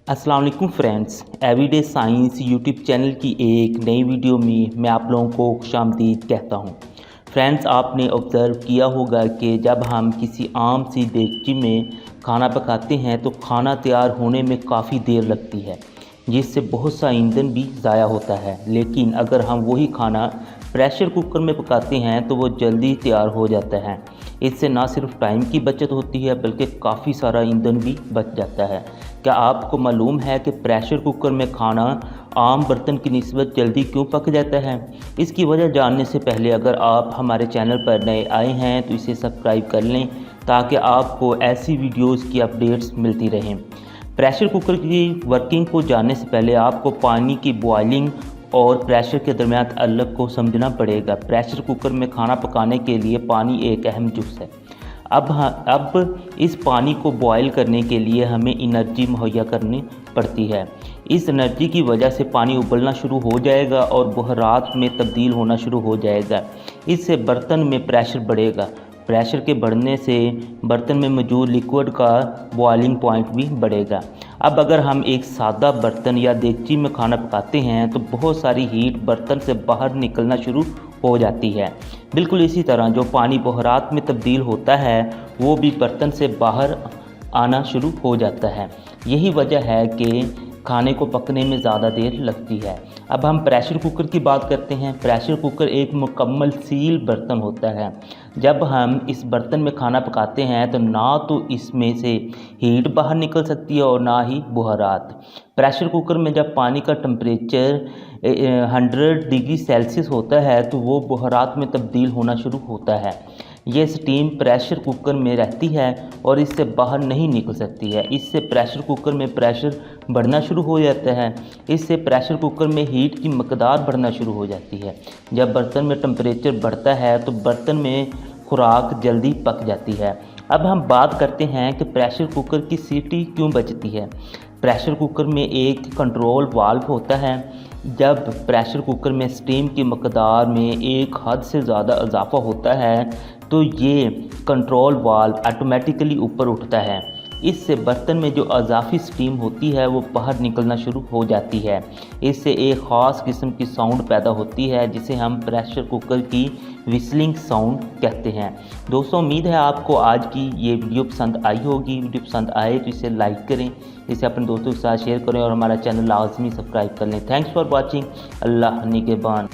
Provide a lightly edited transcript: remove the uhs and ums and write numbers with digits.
अस्सलाम वालेकुम friends, everyday science YouTube channel की एक नई वीडियो में मैं आप लोगों को खुशामदीद कहता हूं। फ्रेंड्स, आपने ऑब्ज़र्व किया होगा कि जब हम किसी आम सी देगची में खाना पकाते हैं तो खाना तैयार होने में काफ़ी देर लगती है, जिससे बहुत सा ईंधन भी ज़ाया होता है। लेकिन अगर हम वही खाना प्रेशर कुकर में पकाते हैं तो वो जल्दी तैयार हो जाता है। इससे ना सिर्फ टाइम की बचत होती है बल्कि काफ़ी सारा ईंधन भी बच जाता है। क्या आपको मालूम है कि प्रेशर कुकर में खाना आम बर्तन की निस्बत जल्दी क्यों पक जाता है? इसकी वजह जानने से पहले अगर आप हमारे चैनल पर नए आए हैं तो इसे सब्सक्राइब कर लें ताकि आपको ऐसी वीडियोस की अपडेट्स मिलती रहें। प्रेशर कुकर की वर्किंग को जानने से पहले आपको पानी की बॉयलिंग और प्रेशर के दरमियान अलग को समझना पड़ेगा। प्रेशर कुकर में खाना पकाने के लिए पानी एक अहम जुज़ है। अब इस पानी को बॉयल करने के लिए हमें एनर्जी मुहैया करनी पड़ती है। इस एनर्जी की वजह से पानी उबलना शुरू हो जाएगा और बुहारात में तब्दील होना शुरू हो जाएगा। इससे बर्तन में प्रेशर बढ़ेगा। प्रेशर के बढ़ने से बर्तन में मौजूद लिक्विड का बॉइलिंग पॉइंट भी बढ़ेगा। अब अगर हम एक सादा बर्तन या देगची में खाना पकाते हैं तो बहुत सारी हीट बर्तन से बाहर निकलना शुरू हो जाती है। बिल्कुल इसी तरह जो पानी बुहारात में तब्दील होता है वो भी बर्तन से बाहर आना शुरू हो जाता है। यही वजह है कि खाने को पकने में ज़्यादा देर लगती है। अब हम प्रेशर कुकर की बात करते हैं। प्रेशर कुकर एक मुकम्मल सील बर्तन होता है। जब हम इस बर्तन में खाना पकाते हैं तो ना तो इसमें से हीट बाहर निकल सकती है और ना ही बुहारात। प्रेशर कुकर में जब पानी का टेम्परेचर 100 डिग्री सेल्सियस होता है तो वो बुहारात में तब्दील होना शुरू होता है। ये स्टीम प्रेशर कुकर में रहती है और इससे बाहर नहीं निकल सकती है। इससे प्रेशर कुकर में प्रेशर बढ़ना शुरू हो जाता है। इससे प्रेशर कुकर में हीट की मकदार बढ़ना शुरू हो जाती है। जब बर्तन में टेम्परेचर बढ़ता है तो बर्तन में खुराक जल्दी पक जाती है। अब हम बात करते हैं कि प्रेशर कुकर की सीटी क्यों बजती है। प्रेशर कुकर में एक कंट्रोल वाल्व होता है। जब प्रेशर कुकर में स्टीम की मकदार में एक हद से ज़्यादा इजाफा होता है तो ये कंट्रोल वाल्व ऑटोमेटिकली ऊपर उठता है। इससे बर्तन में जो अजाफी स्टीम होती है वो बाहर निकलना शुरू हो जाती है। इससे एक ख़ास किस्म की साउंड पैदा होती है जिसे हम प्रेशर कुकर की विस्लिंग साउंड कहते हैं। दोस्तों, उम्मीद है आपको आज की ये वीडियो पसंद आई होगी। वीडियो पसंद आए तो इसे लाइक करें, इसे अपने दोस्तों के साथ शेयर करें और हमारा चैनल लाजमी सब्सक्राइब कर लें। Thanks for watching. अल्लाह निगहबान।